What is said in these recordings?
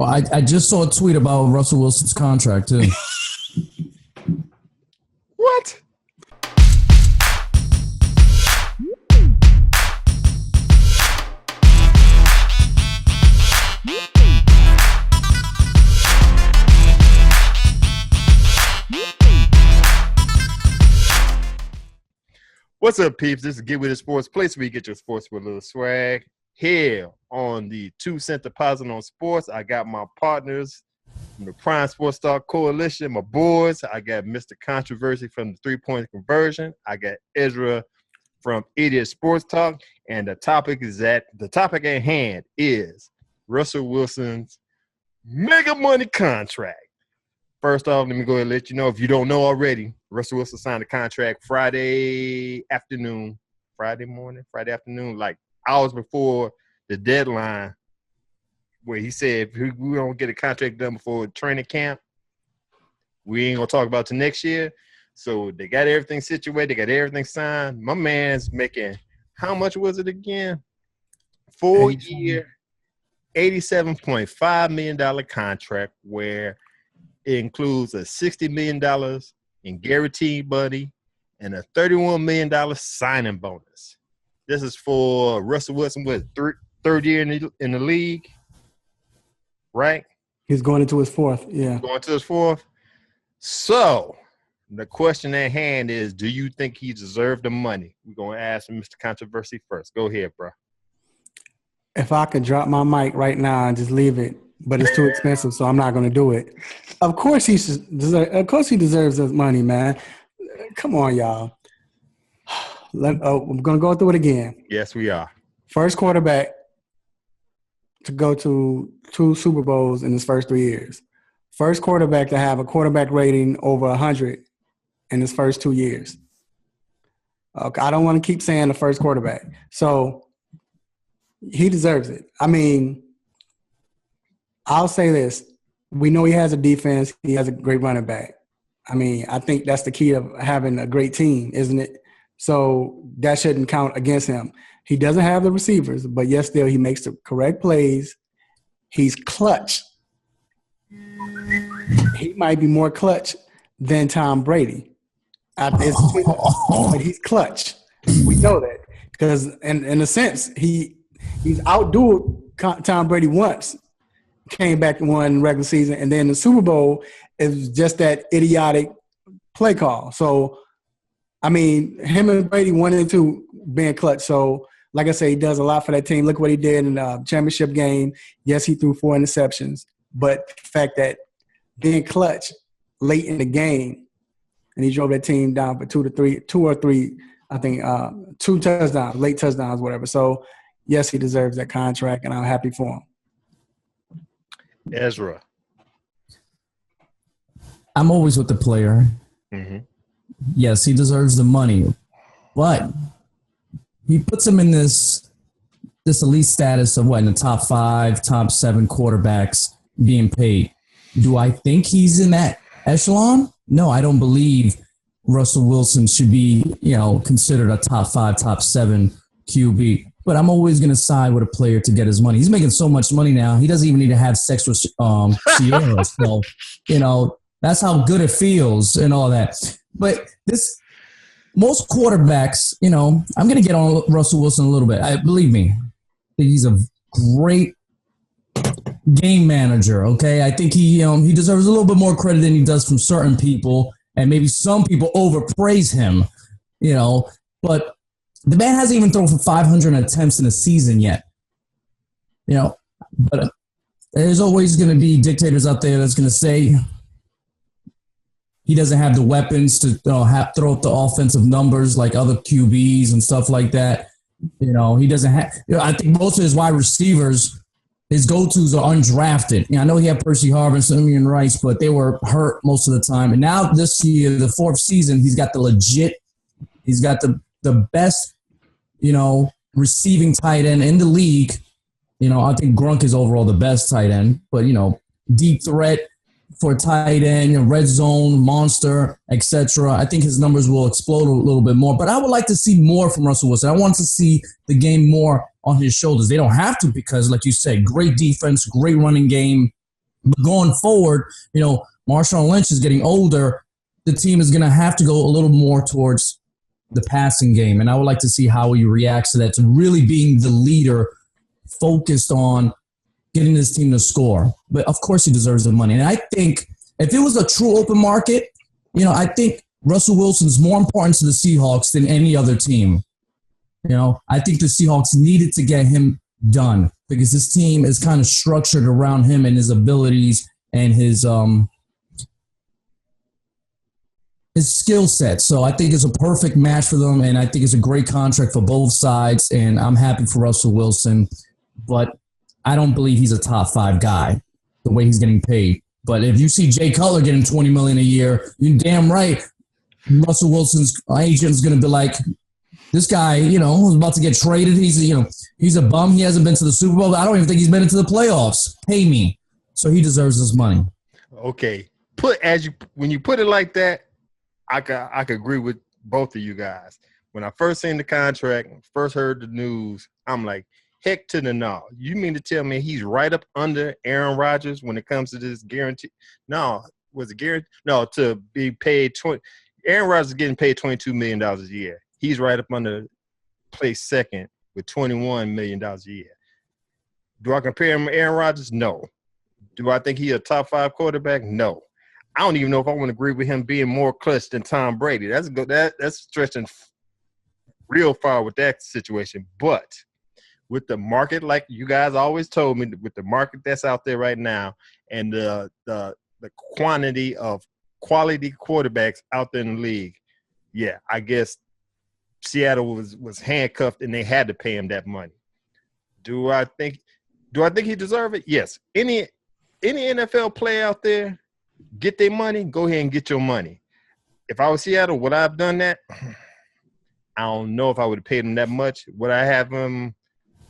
Well, I just saw a tweet about Russell Wilson's contract, too. What? What's up, peeps? This is Get With It Sports, place where you get your sports with a little swag. Here on the 2 cent deposit on sports, I got my partners from the PRIME SportsTalk Coalition, my boys. I got Mr. Controversy from the 3-point conversion. I got Ezra from Idiot Sports Talk, and the topic at hand is Russell Wilson's mega money contract. First off, let me go ahead and let you know, if you don't know already, Russell Wilson signed a contract Friday afternoon, like hours before the deadline, where he said if we don't get a contract done before training camp, we ain't going to talk about till next year. So they got everything situated. They got everything signed. My man's making, how much was it again? 4-year, $87.5 million contract where it includes a $60 million in guaranteed money and a $31 million signing bonus. This is for Russell Wilson, third year in the league, right? He's going into his fourth, yeah. Going to his fourth. So the question at hand is, do you think he deserved the money? We're going to ask Mr. Controversy first. Go ahead, bro. If I could drop my mic right now and just leave it, but it's too expensive, so I'm not going to do it. Of course he deserves his money, man. Come on, y'all. I'm going to go through it again. Yes, we are. First quarterback to go to 2 Super Bowls in his first 3 years. First quarterback to have a quarterback rating over 100 in his first 2 years. Okay, I don't want to keep saying the first quarterback. So he deserves it. I mean, I'll say this. We know he has a defense. He has a great running back. I mean, I think that's the key of having a great team, isn't it? So that shouldn't count against him. He doesn't have the receivers, but yet still he makes the correct plays. He's clutch. He might be more clutch than Tom Brady. But he's clutch. We know that because in a sense, he's outdueled Tom Brady once. Came back and won regular season, and then the Super Bowl is just that idiotic play call. So, I mean, him and Brady 1 and 2 being clutch. So, like I say, he does a lot for that team. Look what he did in the championship game. Yes, he threw 4 interceptions, but the fact that being clutch late in the game, and he drove that team down for 2 or 3, I think, 2 touchdowns, late touchdowns, whatever. So, yes, he deserves that contract, and I'm happy for him. Ezra. I'm always with the player. Mm-hmm. Yes, he deserves the money, but he puts him in this elite status of in the top 5, top 7 quarterbacks being paid. Do I think he's in that echelon? No, I don't believe Russell Wilson should be, considered a top 5, top 7 QB. But I'm always going to side with a player to get his money. He's making so much money now. He doesn't even need to have sex with Sierra. So, that's how good it feels and all that. But most quarterbacks, I'm going to get on Russell Wilson a little bit. Believe me, I think he's a great game manager, okay? I think he deserves a little bit more credit than he does from certain people, and maybe some people overpraise him, but the man hasn't even thrown for 500 attempts in a season yet. But there's always going to be dictators out there that's going to say he doesn't have the weapons to throw up the offensive numbers like other QBs and stuff like that. He doesn't have I think most of his wide receivers, his go-tos are undrafted. I know he had Percy Harvin and Simeon Rice, but they were hurt most of the time. And now this year, the 4th season, he's got the best, receiving tight end in the league. I think Gronk is overall the best tight end, but, deep threat for tight end, red zone, monster, etc. I think his numbers will explode a little bit more, but I would like to see more from Russell Wilson. I want to see the game more on his shoulders. They don't have to because, like you said, great defense, great running game, But going forward, Marshawn Lynch is getting older. The team is going to have to go a little more towards the passing game. And I would like to see how he reacts to that, to really being the leader focused on getting this team to score. But, of course, he deserves the money. And I think if it was a true open market, I think Russell Wilson's more important to the Seahawks than any other team. I think the Seahawks needed to get him done because this team is kind of structured around him and his abilities and his skill set. So I think it's a perfect match for them, and I think it's a great contract for both sides, and I'm happy for Russell Wilson. But I don't believe he's a top 5 guy the way he's getting paid. But if you see Jay Cutler getting $20 million a year, you're damn right Russell Wilson's agent is going to be like, this guy, was about to get traded. He's a bum. He hasn't been to the Super Bowl. I don't even think he's been into the playoffs. Pay me. So he deserves his money. Okay. When you put it like that, I could agree with both of you guys. When I first seen the contract, first heard the news, I'm like, heck to the no. You mean to tell me he's right up under Aaron Rodgers when it comes to this guarantee? No, was it guaranteed? No, to be paid Aaron Rodgers is getting paid $22 million a year. He's right up under place second with $21 million a year. Do I compare him to Aaron Rodgers? No. Do I think he's a top 5 quarterback? No. I don't even know if I want to agree with him being more clutch than Tom Brady. That's stretching real far with that situation. But with the market, like you guys always told me, with the market that's out there right now and the quantity of quality quarterbacks out there in the league, yeah, I guess Seattle was handcuffed and they had to pay him that money. Do I think he deserves it? Yes. Any NFL player out there, get their money, go ahead and get your money. If I was Seattle, would I have done that? I don't know if I would have paid him that much. Would I have him?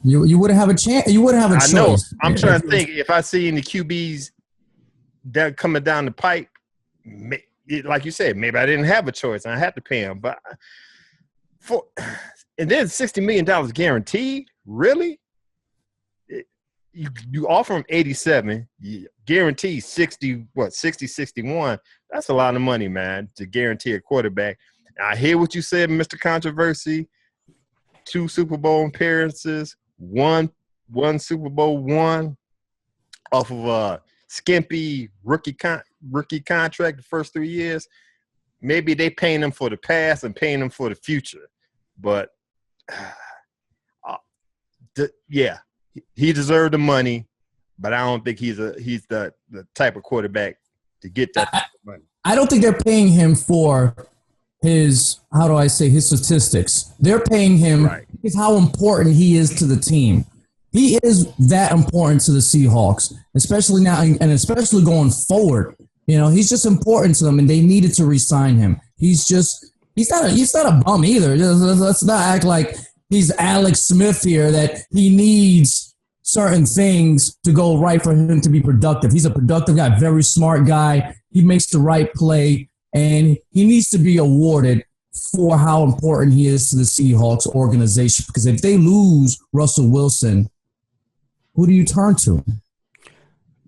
You wouldn't have a chance. You wouldn't have a choice. I know. I'm trying to think. If I see any QBs that coming down the pipe, like you said, maybe I didn't have a choice and I had to pay him. But and then $60 million guaranteed? Really? You offer him 87, you guarantee 60, 61. That's a lot of money, man, to guarantee a quarterback. I hear what you said, Mr. Controversy. 2 Super Bowl appearances, one Super Bowl won off of a skimpy rookie contract the first 3 years. Maybe they paying him for the past and paying him for the future. But, yeah, he deserved the money, but I don't think he's the type of quarterback to get that type of money. I don't think they're paying him for his statistics. They're paying him because how important he is to the team. He is that important to the Seahawks, especially now and especially going forward. He's just important to them, and they needed to re-sign him. He's not a bum either. Let's not act like he's Alex Smith here, that he needs certain things to go right for him to be productive. He's a productive guy, very smart guy. He makes the right play, and he needs to be awarded for how important he is to the Seahawks organization. Because if they lose Russell Wilson, who do you turn to?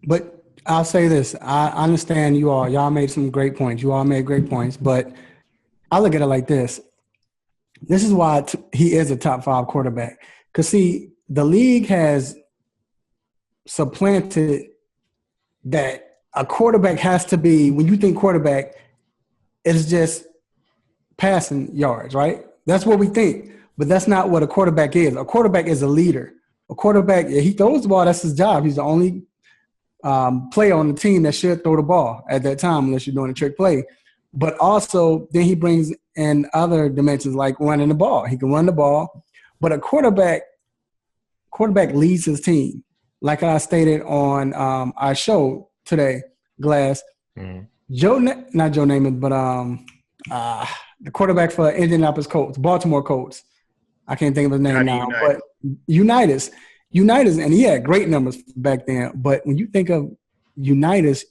But I'll say this. I understand y'all made some great points. You all made great points, but I look at it like this. This is why he is a top 5 quarterback. Because, see, the league has supplanted that a quarterback has to be, when you think quarterback, it's just passing yards, right? That's what we think. But that's not what a quarterback is. A quarterback is a leader. A quarterback, he throws the ball. That's his job. He's the only player on the team that should throw the ball at that time unless you're doing a trick play. But also then he brings in other dimensions like running the ball. He can run the ball. But a quarterback leads his team. Like I stated on our show today, Glass, not Joe Namath, but the quarterback for Indianapolis Colts, Baltimore Colts. I can't think of his name now, but Unitas, and he had great numbers back then. But when you think of Unitas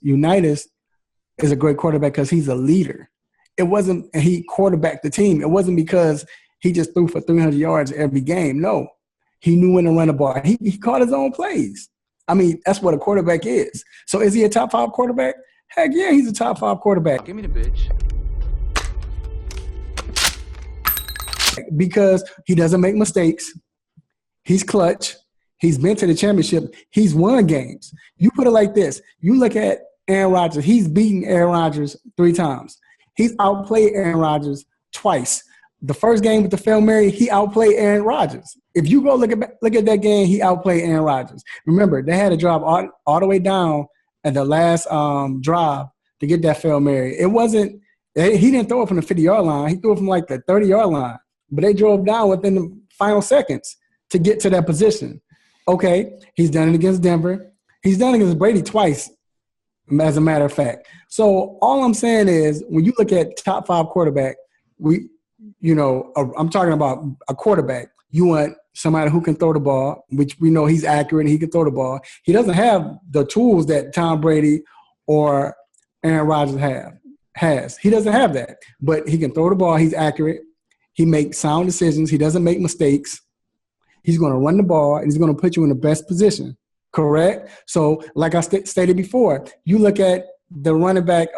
is a great quarterback because he's a leader. It wasn't he quarterbacked the team. It wasn't because he just threw for 300 yards every game. No, he knew when to run the ball. He caught his own plays. I mean, that's what a quarterback is. So is he a top 5 quarterback? Heck yeah, he's a top 5 quarterback. Give me the bitch. Because he doesn't make mistakes. He's clutch. He's been to the championship. He's won games. You put it like this. You look at Aaron Rodgers. He's beaten Aaron Rodgers 3 times. He's outplayed Aaron Rodgers twice. The first game with the Hail Mary, he outplayed Aaron Rodgers. If you go look at that game, he outplayed Aaron Rodgers. Remember, they had to drive all the way down at the last drive to get that Hail Mary. It wasn't – he didn't throw it from the 50-yard line. He threw it from like the 30-yard line. But they drove down within the final seconds to get to that position. Okay, he's done it against Denver. He's done it against Brady twice, as a matter of fact. So all I'm saying is when you look at top 5 quarterback, I'm talking about a quarterback. You want somebody who can throw the ball, which we know he's accurate and he can throw the ball. He doesn't have the tools that Tom Brady or Aaron Rodgers has. He doesn't have that. But he can throw the ball. He's accurate. He makes sound decisions. He doesn't make mistakes. He's going to run the ball, and he's going to put you in the best position, correct? So like I stated before, you look at the running back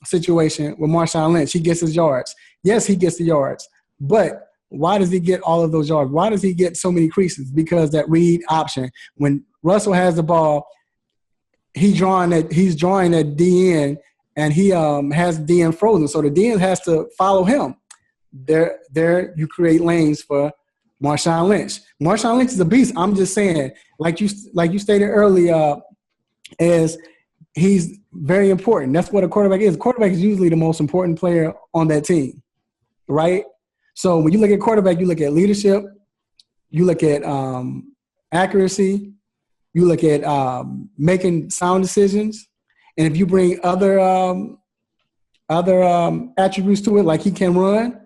situation with Marshawn Lynch. He gets his yards. Yes, he gets the yards. But why does he get all of those yards? Why does he get so many creases? Because that read option. When Russell has the ball, he's drawing that DN, and he has DN frozen. So the DN has to follow him. There you create lanes for Marshawn Lynch. Marshawn Lynch is a beast. I'm just saying, like you stated earlier, is he's very important. That's what a quarterback is. A quarterback is usually the most important player on that team, right? So when you look at quarterback, you look at leadership, you look at accuracy, you look at making sound decisions, and if you bring other attributes to it, like he can run,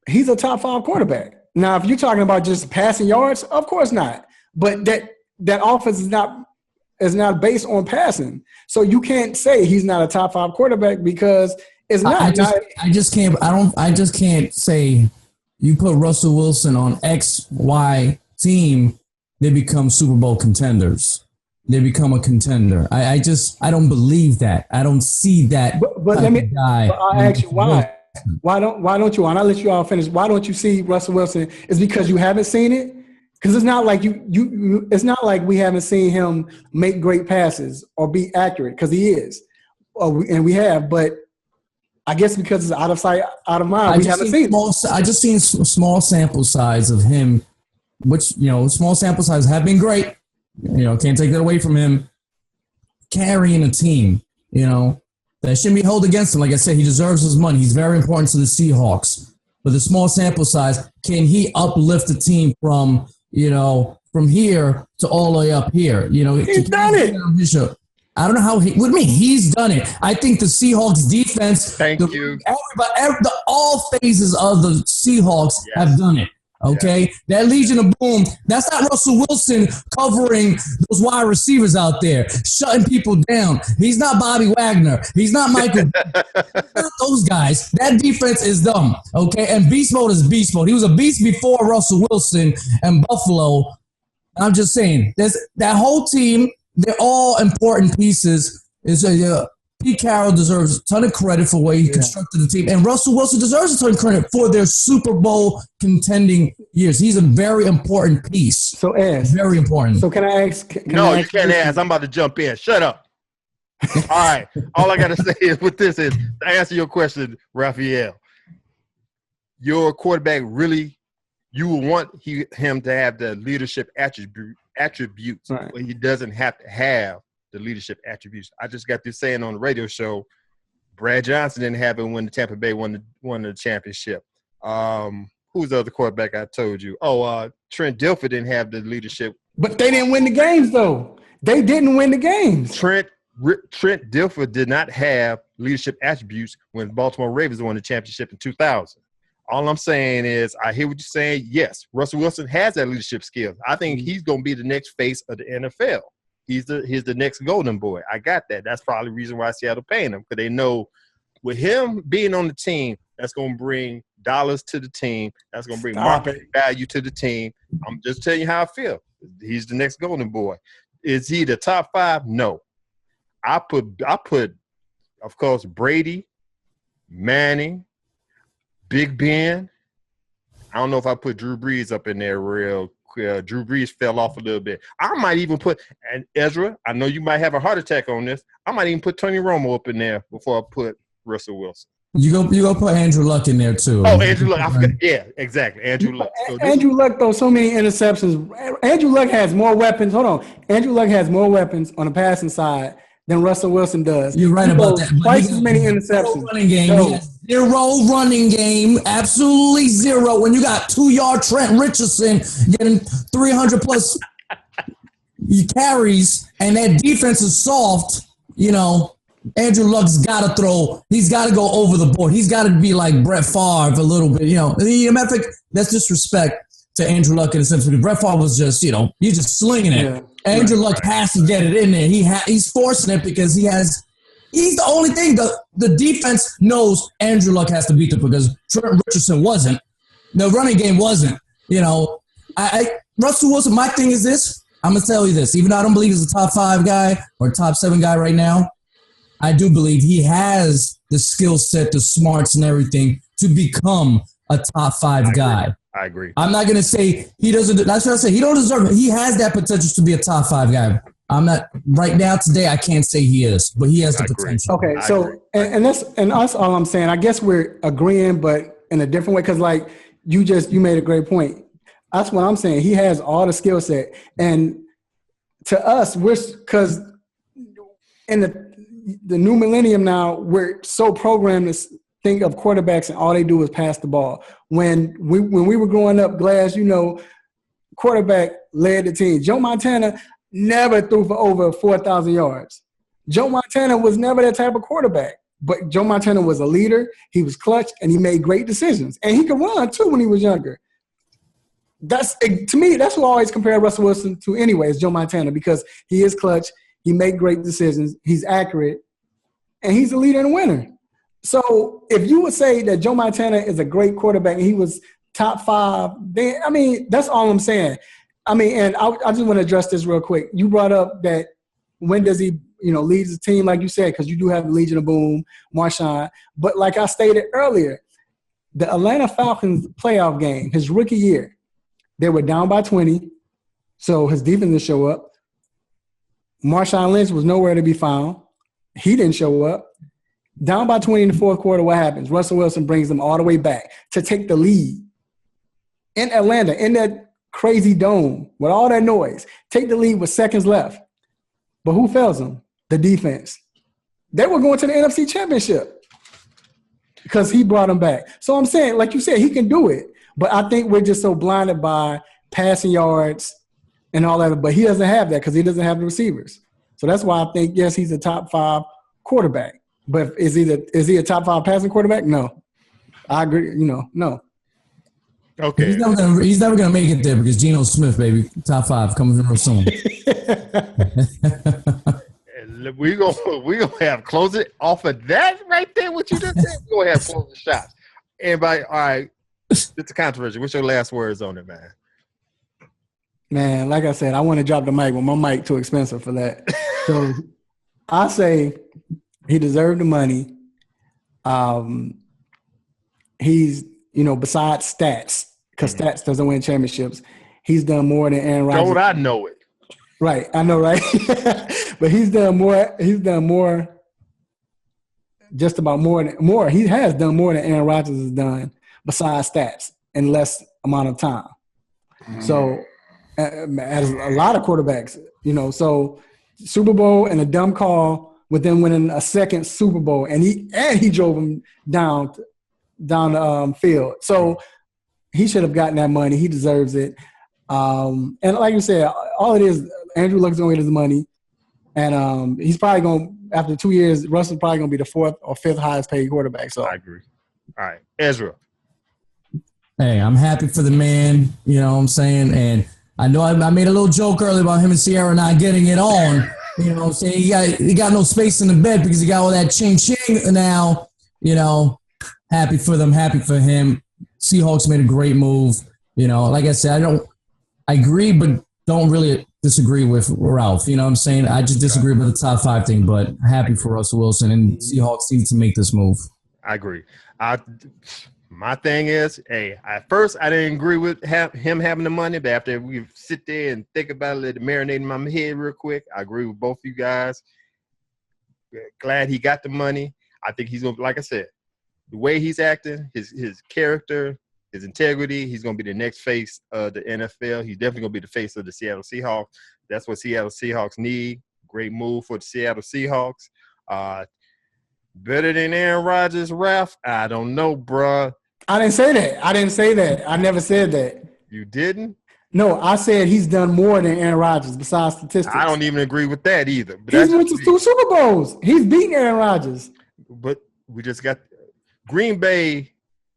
he's a top 5 quarterback. Now, if you're talking about just passing yards, of course not. But that offense is not based on passing. So you can't say he's not a top 5 quarterback because it's not. I just can't say you put Russell Wilson on XY team, they become Super Bowl contenders. They become a contender. I don't believe that. I don't see that. But I'll ask you why. Why don't you? And I'll let you all finish. Why don't you see Russell Wilson? Is because you haven't seen it? Because it's not like it's not like we haven't seen him make great passes or be accurate, because he is, and we have. But I guess because it's out of sight, out of mind, we haven't seen it. I just seen small sample size of him, which small sample size have been great. Can't take that away from him. Carrying a team, that shouldn't be held against him. Like I said, he deserves his money. He's very important to the Seahawks. But the small sample size, can he uplift the team from here to all the way up here? He's done it. I don't know how what do you mean? He's done it. I think the Seahawks defense. Thank you. All phases of the Seahawks have done it. Okay, That Legion of Boom, that's not Russell Wilson covering those wide receivers out there, shutting people down. He's not Bobby Wagner. He's not Michael. Not those guys. That defense is dumb. Okay, and beast mode is beast mode. He was a beast before Russell Wilson and Buffalo. I'm just saying, that whole team, they're all important pieces. Pete Carroll deserves a ton of credit for the way he constructed the team. And Russell Wilson deserves a ton of credit for their Super Bowl contending years. He's a very important piece. So, very important. So, can I ask? You can't ask. I'm about to jump in. Shut up. All right. All I got to say is to answer your question, Raphael. Your quarterback really, you want him to have the leadership attributes, right, but he doesn't have to have the leadership attributes. I just got this saying on the radio show, Brad Johnson didn't have it when the Tampa Bay won the championship. Who's the other quarterback I told you? Trent Dilfer didn't have the leadership. But they didn't win the games, though. They didn't win the games. Trent Dilfer did not have leadership attributes when Baltimore Ravens won the championship in 2000. All I'm saying is I hear what you're saying. Yes, Russell Wilson has that leadership skills. I think he's going to be the next face of the NFL. He's the next golden boy. I got that. That's probably the reason why Seattle paying him, because they know with him being on the team, that's going to bring dollars to the team. That's going to bring market value to the team. I'm just telling you how I feel. He's the next golden boy. Is he the top 5? No. I put, of course, Brady, Manning, Big Ben. I don't know if I put Drew Brees up in there real quick. Drew Brees fell off a little bit. I might even put, and Ezra, I know you might have a heart attack on this. I might even put Tony Romo up in there before I put Russell Wilson. You go put Andrew Luck in there too. Oh, Andrew Luck. I forgot. Yeah, exactly. Andrew Luck. So Andrew Luck throws so many interceptions. Andrew Luck has more weapons. Hold on. Andrew Luck has more weapons on the passing side than Russell Wilson does. You're right about that. Twice as many interceptions. Running game. Zero running game. Absolutely zero. When you got 2-yard Trent Richardson getting 300 plus carries and that defense is soft, Andrew Luck's got to throw. He's got to go over the board. He's got to be like Brett Favre a little bit. Matter of fact, that's disrespect to Andrew Luck in a sense because Brett Favre was just, you're just slinging it. Yeah. Andrew Luck has to get it in there. He's forcing it because he's the only thing. The defense knows Andrew Luck has to beat them because Trent Richardson wasn't. The running game wasn't. Russell Wilson, my thing is this. I'm going to tell you this. Even though I don't believe he's a top 5 guy or top 7 guy right now, I do believe he has the skill set, the smarts and everything to become a top 5 guy. I agree. I'm not going to say he doesn't. That's what I say. He don't deserve it. He has that potential to be a top 5 guy. I'm not right now today. I can't say he is, but he has the potential. Okay, so and that's all I'm saying. I guess we're agreeing, but in a different way because like you made a great point. That's what I'm saying. He has all the skill set, and to us, because in the new millennium now, we're so programmed to think of quarterbacks and all they do is pass the ball. When we were growing up, Glass, quarterback led the team. Joe Montana never threw for over 4,000 yards. Joe Montana was never that type of quarterback. But Joe Montana was a leader. He was clutch, and he made great decisions. And he could run, too, when he was younger. To me, that's who I always compare Russell Wilson to anyway, is Joe Montana, because he is clutch. He made great decisions. He's accurate. And he's a leader and a winner. So if you would say that Joe Montana is a great quarterback and he was top 5, then, that's all I'm saying. And I just want to address this real quick. You brought up that when does he, lead the team, like you said, because you do have the Legion of Boom, Marshawn. But like I stated earlier, the Atlanta Falcons playoff game, his rookie year, they were down by 20, so his defense didn't show up. Marshawn Lynch was nowhere to be found. He didn't show up. Down by 20 in the fourth quarter, what happens? Russell Wilson brings them all the way back to take the lead in Atlanta, in that crazy dome with all that noise. Take the lead with seconds left. But who fails them? The defense. They were going to the NFC Championship because he brought them back. So I'm saying, like you said, he can do it. But I think we're just so blinded by passing yards and all that. But he doesn't have that because he doesn't have the receivers. So that's why I think, yes, he's a top 5 quarterback. But is he a top 5 passing quarterback? No. I agree. No. Okay. He's never gonna make it there because Geno Smith, baby, top 5 coming real soon. we gonna have close it off of that right there. What you just said. We're gonna have closing shots. Everybody, all right. It's a controversy. What's your last words on it, man? Man, like I said, I want to drop the mic, but my mic too expensive for that. So I say he deserved the money. He's, besides stats, because stats doesn't win championships, he's done more than Aaron Rodgers. Don't I know it? Right, I know, right? But he's done more, just about more. He has done more than Aaron Rodgers has done besides stats in less amount of time. So as a lot of quarterbacks, so Super Bowl and a dumb call with them winning a second Super Bowl, and he drove him down the field. So he should have gotten that money. He deserves it. And like you said, all it is, Andrew Luck's going to get his money, and he's probably going after 2 years. Russell's probably going to be the 4th or 5th highest paid quarterback. So I agree. All right, Ezra. Hey, I'm happy for the man. You know what I'm saying? And I know I made a little joke earlier about him and Sierra not getting it on. You know what I'm saying? He got no space in the bed because he got all that ching-ching now. Happy for them, happy for him. Seahawks made a great move. Like I said, I agree, but don't really disagree with Ralph. You know what I'm saying? I just disagree with the top 5 thing, but happy for Russell Wilson, and Seahawks need to make this move. I agree. My thing is, hey, at first I didn't agree with him having the money, but after we sit there and think about it, let it marinate in my head real quick, I agree with both you guys. Glad he got the money. I think he's going to, like I said, the way he's acting, his character, his integrity, he's going to be the next face of the NFL. He's definitely going to be the face of the Seattle Seahawks. That's what Seattle Seahawks need. Great move for the Seattle Seahawks. Better than Aaron Rodgers, Ralph? I don't know, bruh. I didn't say that. I never said that. You didn't? No, I said he's done more than Aaron Rodgers besides statistics. I don't even agree with that either. But He's went to 2 Super Bowls. He's beating Aaron Rodgers. But we just got – Green Bay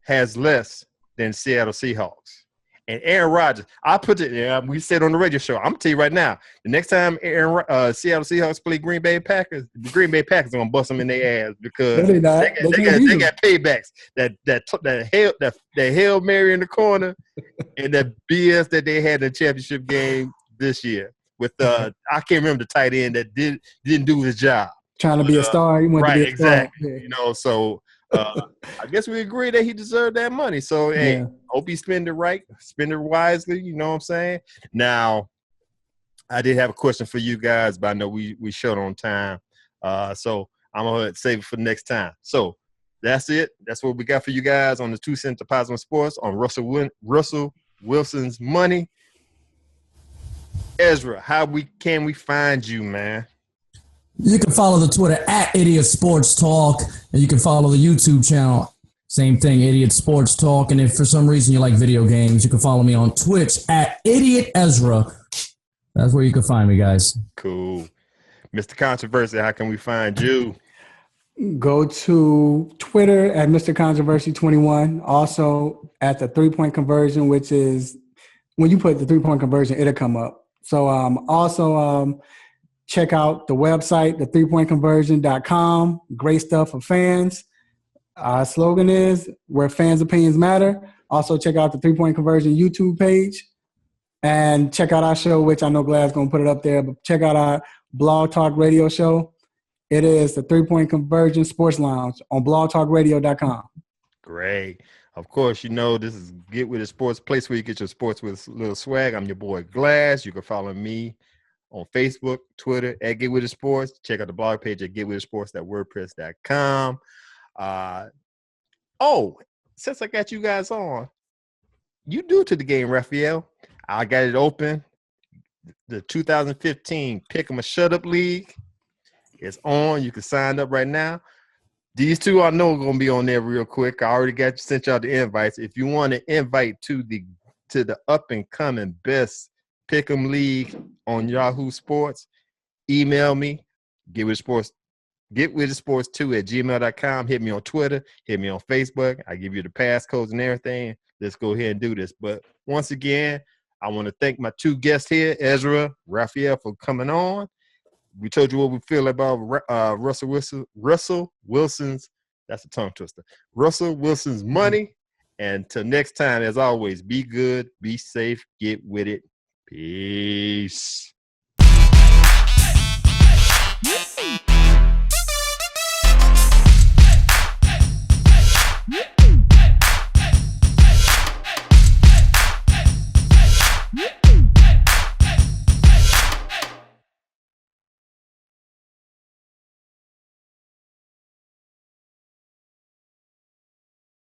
has less than Seattle Seahawks. And Aaron Rodgers, I put it. We said on the radio show. I'm gonna tell you right now. The next time Seattle Seahawks play Green Bay Packers, the Green Bay Packers are gonna bust them in their ass because they got paybacks. That Hail Mary in the corner, and that BS that they had in the championship game this year with I can't remember the tight end that didn't do his job. Trying to be a star, he wanted to be a star. Exactly. Yeah. You know, so. I guess we agree that he deserved that money. So, hey, hope he spend it right, spend it wisely. You know what I'm saying? Now, I did have a question for you guys, but I know we short on time. So I'm going to save it for next time. So that's it. That's what we got for you guys on the 2 Cent Deposit on Sports on Russell Wilson's money. Ezra, can we find you, man? You can follow the Twitter at Idiot Sports Talk, and you can follow the YouTube channel. Same thing, Idiot Sports Talk. And if for some reason you like video games, you can follow me on Twitch at Idiot Ezra. That's where you can find me, guys. Cool. Mr. Controversy, how can we find you? Go to Twitter at Mr. Controversy 21. Also at the 3-point conversion, which is when you put the 3-point conversion, it'll come up. So also check out the website, the3pointconversion.com. Great stuff for fans. Our slogan is where fans' opinions matter. Also check out the 3-point conversion YouTube page and check out our show, which I know Glad's going to put it up there, but check out our Blog Talk Radio show. It is the 3-point conversion sports lounge on blogtalkradio.com. Great. Of course, you know, this is Get With It Sports, place where you get your sports with a little swag. I'm your boy Glass. You can follow me on Facebook, Twitter, at Get With It Sports. Check out the blog page at getwithitsports.wordpress.com. Since I got you guys on, you do to the game, Raphael. I got it open. The 2015 Pick 'em a Shut Up League is on. You can sign up right now. These two I know are going to be on there real quick. I already sent y'all the invites. If you want to invite to the up-and-coming best Pick'em League on Yahoo Sports, email me, getwithitsports2@gmail.com. Hit me on Twitter, hit me on Facebook. I give you the passcodes and everything. Let's go ahead and do this. But once again, I want to thank my 2 guests here, Ezra, Raphael, for coming on. We told you what we feel about Russell Wilson's, that's a tongue twister, Russell Wilson's money. And till next time, as always, be good, be safe, get with it. Peace.